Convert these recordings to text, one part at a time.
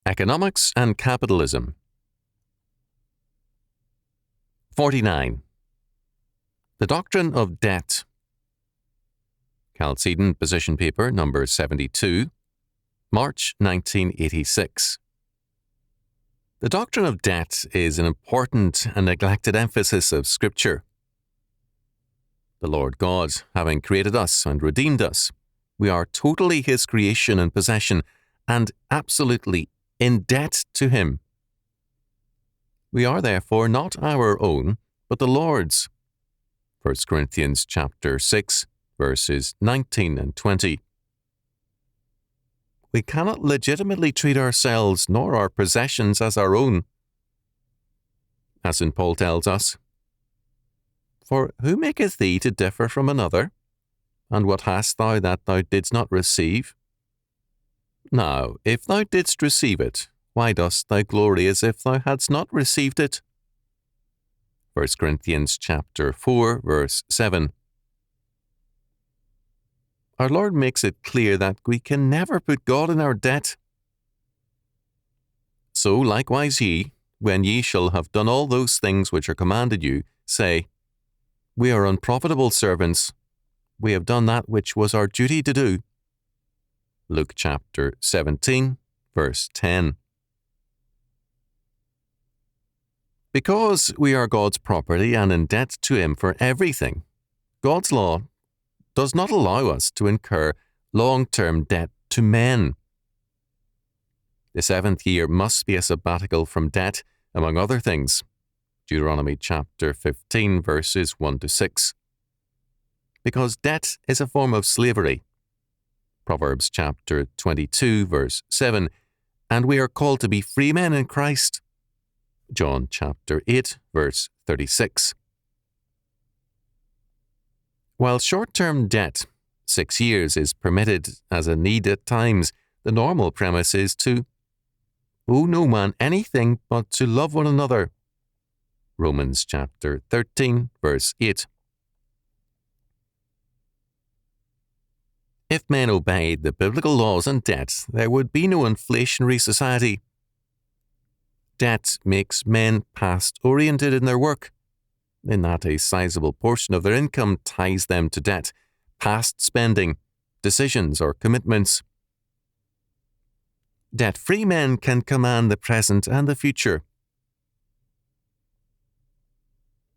Economics and Capitalism. 49. The Doctrine of Debt. Chalcedon Position Paper number 72, March 1986. The doctrine of debt is an important and neglected emphasis of Scripture. The Lord God, having created us and redeemed us, we are totally His creation and possession, and absolutely in debt to Him. We are therefore not our own, but the Lord's. 1 Corinthians chapter 6, verses 19 and 20. We cannot legitimately treat ourselves nor our possessions as our own. As St. Paul tells us, "For who maketh thee to differ from another? And what hast thou that thou didst not receive? Now, if thou didst receive it, why dost thou glory as if thou hadst not received it?" 1 Corinthians chapter 4, verse 7. Our Lord makes it clear that we can never put God in our debt. So likewise ye, when ye shall have done all those things which are commanded you, say, "We are unprofitable servants. We have done that which was our duty to do." Luke chapter 17, verse 10. Because we are God's property and in debt to Him for everything, God's law does not allow us to incur long-term debt to men. The 7th year must be a sabbatical from debt, among other things. Deuteronomy chapter 15, verses 1 to 6. Because debt is a form of slavery. Proverbs chapter 22, verse 7. And we are called to be free men in Christ. John chapter 8, verse 36. While short-term debt, 6 years, is permitted as a need at times, the normal premise is to owe no man anything but to love one another. Romans chapter 13, verse 8. If men obeyed the biblical laws on debt, there would be no inflationary society. Debt makes men past-oriented in their work, in that a sizable portion of their income ties them to debt, past spending, decisions or commitments. Debt-free men can command the present and the future.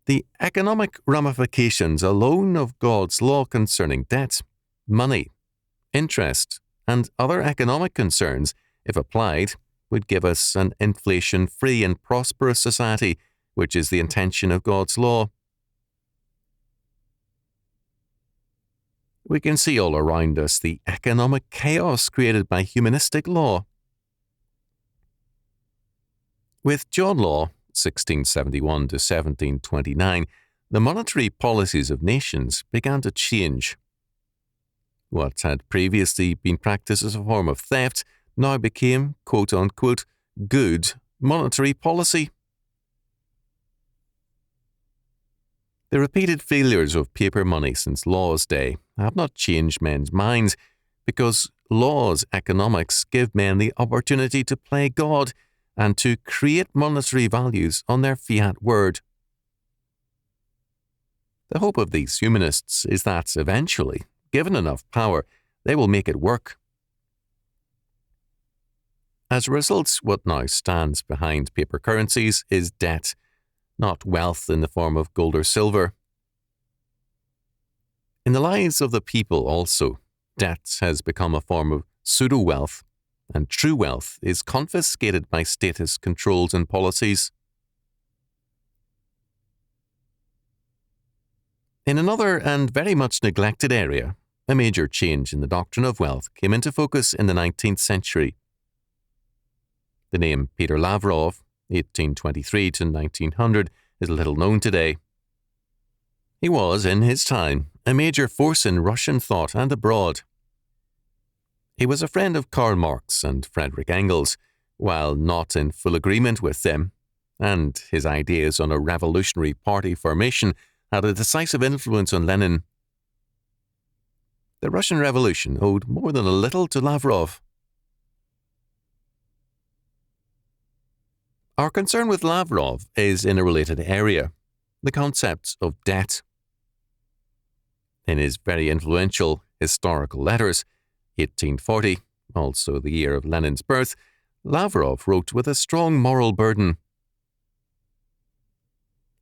The economic ramifications alone of God's law concerning debt, money, interest, and other economic concerns, if applied, would give us an inflation-free and prosperous society, which is the intention of God's law. We can see all around us the economic chaos created by humanistic law. With John Law, 1671 to 1729, the monetary policies of nations began to change. What had previously been practiced as a form of theft now became, quote-unquote, good monetary policy. The repeated failures of paper money since Law's day have not changed men's minds, because Law's economics give men the opportunity to play God and to create monetary values on their fiat word. The hope of these humanists is that eventually, given enough power, they will make it work. As a result, what now stands behind paper currencies is debt, not wealth in the form of gold or silver. In the lives of the people also, debt has become a form of pseudo-wealth, and true wealth is confiscated by status controls and policies. In another and very much neglected area, a major change in the doctrine of wealth came into focus in the 19th century. The name Peter Lavrov, 1823 to 1900, is little known today. He was, in his time, a major force in Russian thought and abroad. He was a friend of Karl Marx and Friedrich Engels, while not in full agreement with them, and his ideas on a revolutionary party formation had a decisive influence on Lenin. The Russian Revolution owed more than a little to Lavrov. Our concern with Lavrov is in a related area, the concept of debt. In his very influential Historical Letters, 1840, also the year of Lenin's birth, Lavrov wrote with a strong moral burden.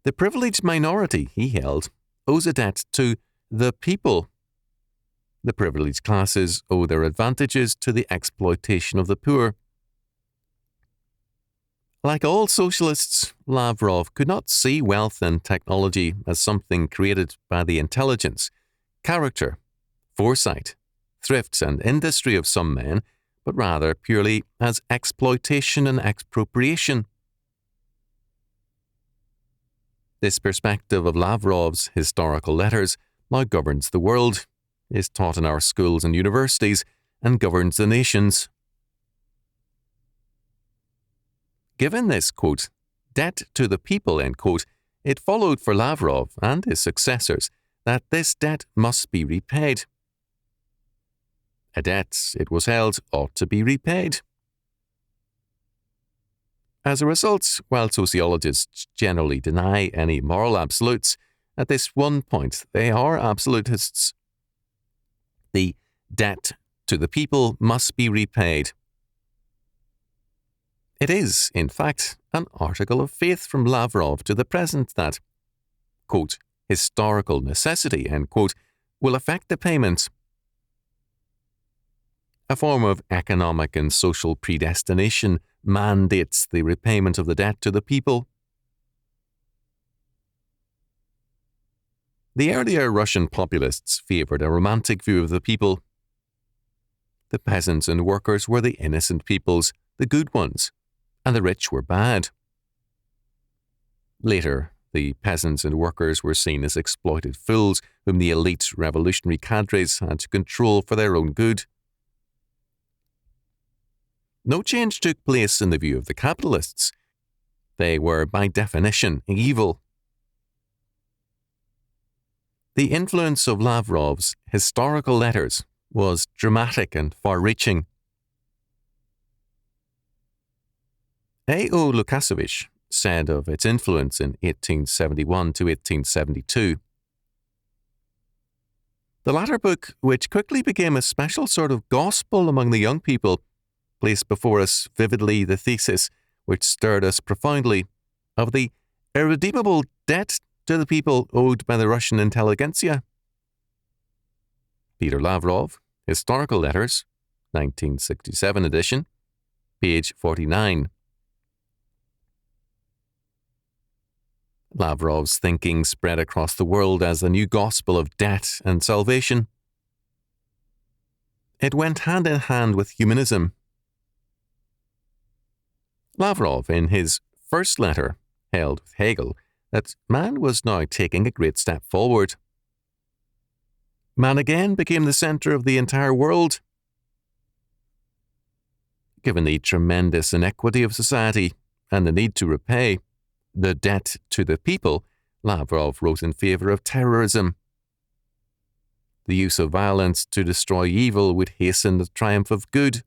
The privileged minority, he held, owes a debt to the people. The privileged classes owe their advantages to the exploitation of the poor. Like all socialists, Lavrov could not see wealth and technology as something created by the intelligence, character, foresight, thrift and industry of some men, but rather purely as exploitation and expropriation. This perspective of Lavrov's Historical Letters now governs the world, is taught in our schools and universities, and governs the nations. Given this, quote, debt to the people, end quote, it followed for Lavrov and his successors that this debt must be repaid. A debt, it was held, ought to be repaid. As a result, while sociologists generally deny any moral absolutes, at this one point they are absolutists. The debt to the people must be repaid. It is, in fact, an article of faith from Lavrov to the present that, quote, historical necessity, end quote, will affect the payment. A form of economic and social predestination mandates the repayment of the debt to the people. The earlier Russian populists favoured a romantic view of the people. The peasants and workers were the innocent peoples, the good ones, and the rich were bad. Later, the peasants and workers were seen as exploited fools whom the elite revolutionary cadres had to control for their own good. No change took place in the view of the capitalists. They were, by definition, evil. The influence of Lavrov's Historical Letters was dramatic and far-reaching. A.O. Lukasiewicz said of its influence in 1871 to 1872, the latter book, which quickly became a special sort of gospel among the young people, placed before us vividly the thesis, which stirred us profoundly, of the irredeemable debt to the people owed by the Russian intelligentsia. Peter Lavrov, Historical Letters, 1967 edition, page 49. Lavrov's thinking spread across the world as the new gospel of debt and salvation. It went hand in hand with humanism. Lavrov, in his first letter, held with Hegel that man was now taking a great step forward. Man again became the centre of the entire world. Given the tremendous inequity of society and the need to repay the debt to the people, Lavrov wrote in favour of terrorism. The use of violence to destroy evil would hasten the triumph of good.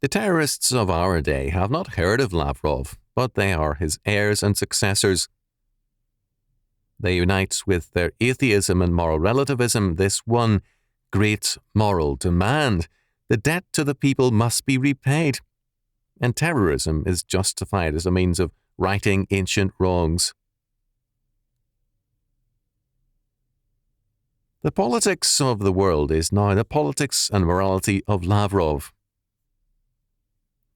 The terrorists of our day have not heard of Lavrov, but they are his heirs and successors. They unite with their atheism and moral relativism this one great moral demand: the debt to the people must be repaid, and terrorism is justified as a means of righting ancient wrongs. The politics of the world is now the politics and morality of Lavrov.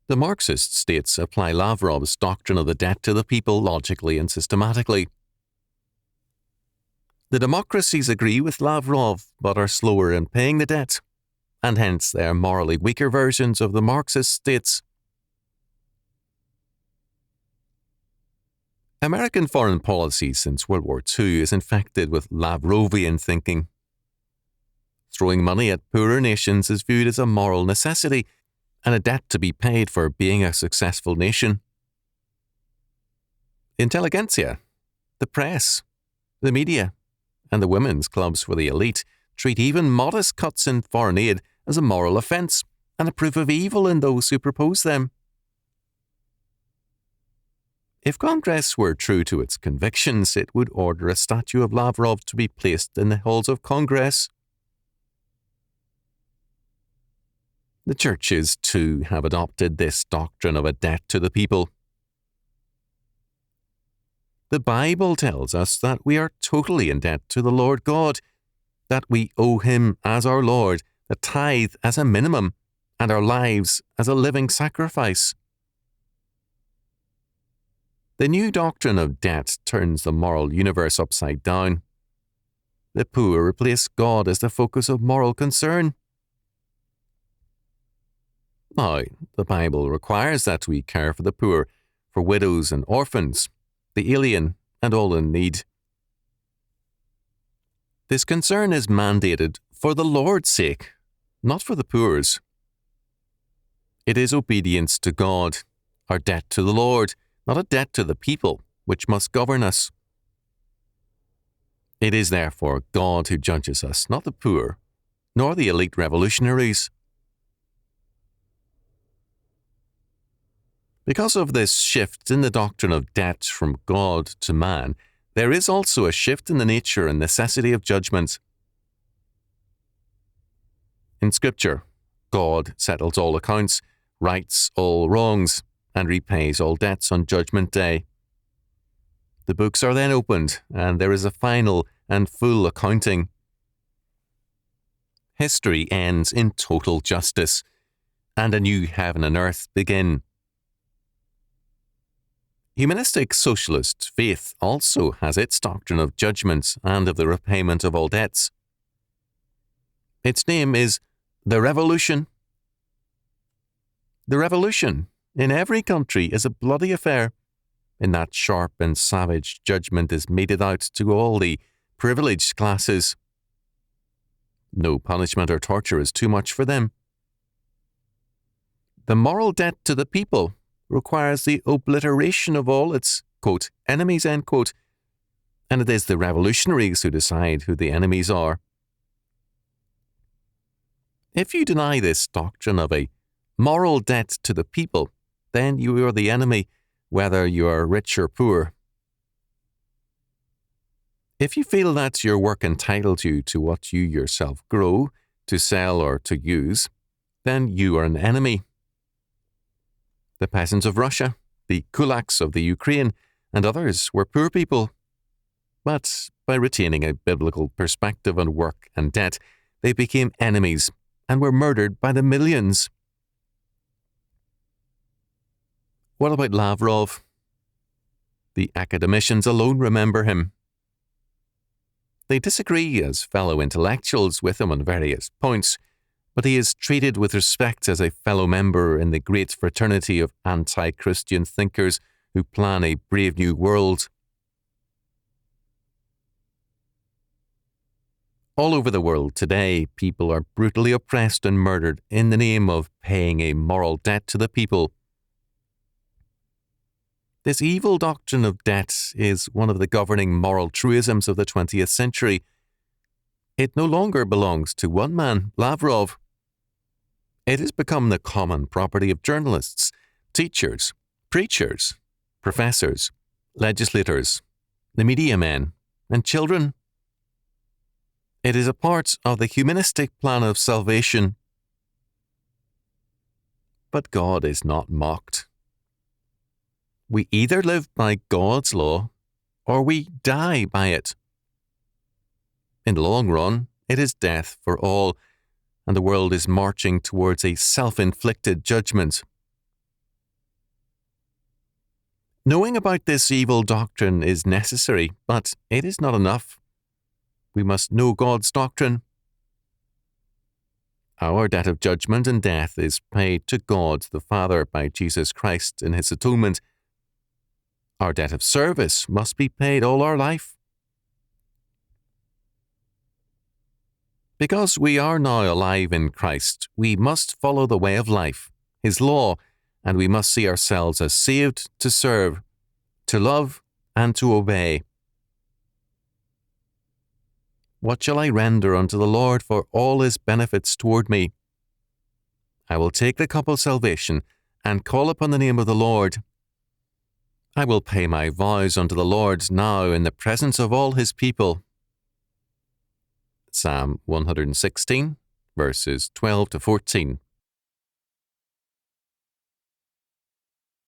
The Marxist states apply Lavrov's doctrine of the debt to the people logically and systematically. The democracies agree with Lavrov but are slower in paying the debt, and hence they are morally weaker versions of the Marxist states. American foreign policy since World War II is infected with Lavrovian thinking. Throwing money at poorer nations is viewed as a moral necessity and a debt to be paid for being a successful nation. Intelligentsia, the press, the media, and the women's clubs for the elite treat even modest cuts in foreign aid as a moral offence and a proof of evil in those who propose them. If Congress were true to its convictions, it would order a statue of Lavrov to be placed in the halls of Congress. The churches, too, have adopted this doctrine of a debt to the people. The Bible tells us that we are totally in debt to the Lord God, that we owe Him as our Lord, the tithe as a minimum, and our lives as a living sacrifice. The new doctrine of debt turns the moral universe upside down. The poor replace God as the focus of moral concern. Now, the Bible requires that we care for the poor, for widows and orphans, the alien, and all in need. This concern is mandated for the Lord's sake, not for the poor's. It is obedience to God, our debt to the Lord, not a debt to the people, which must govern us. It is therefore God who judges us, not the poor, nor the elite revolutionaries. Because of this shift in the doctrine of debt from God to man, there is also a shift in the nature and necessity of judgment. In Scripture, God settles all accounts, rights all wrongs, and repays all debts on Judgment Day. The books are then opened, and there is a final and full accounting. History ends in total justice, and a new heaven and earth begin. Humanistic socialist faith also has its doctrine of judgment and of the repayment of all debts. Its name is the Revolution. The Revolution, in every country, is a bloody affair. In that sharp and savage judgment is meted out to all the privileged classes. No punishment or torture is too much for them. The moral debt to the people requires the obliteration of all its, quote, enemies, end quote, and it is the revolutionaries who decide who the enemies are. If you deny this doctrine of a moral debt to the people, then you are the enemy, whether you are rich or poor. If you feel that your work entitles you to what you yourself grow, to sell or to use, then you are an enemy. The peasants of Russia, the kulaks of the Ukraine, and others were poor people. But by retaining a biblical perspective on work and debt, they became enemies and were murdered by the millions. What about Lavrov? The academicians alone remember him. They disagree as fellow intellectuals with him on various points, but he is treated with respect as a fellow member in the great fraternity of anti-Christian thinkers who plan a brave new world. All over the world today, people are brutally oppressed and murdered in the name of paying a moral debt to the people. This evil doctrine of debt is one of the governing moral truisms of the 20th century. It no longer belongs to one man, Lavrov. It has become the common property of journalists, teachers, preachers, professors, legislators, the media men, and children. It is a part of the humanistic plan of salvation. But God is not mocked. We either live by God's law, or we die by it. In the long run, it is death for all, and the world is marching towards a self-inflicted judgment. Knowing about this evil doctrine is necessary, but it is not enough. We must know God's doctrine. Our debt of judgment and death is paid to God the Father by Jesus Christ in His atonement. Our debt of service must be paid all our life. Because we are now alive in Christ, we must follow the way of life, His law, and we must see ourselves as saved to serve, to love, and to obey. What shall I render unto the Lord for all His benefits toward me? I will take the cup of salvation and call upon the name of the Lord. I will pay my vows unto the Lord now in the presence of all his people. Psalm 116, verses 12 to 14.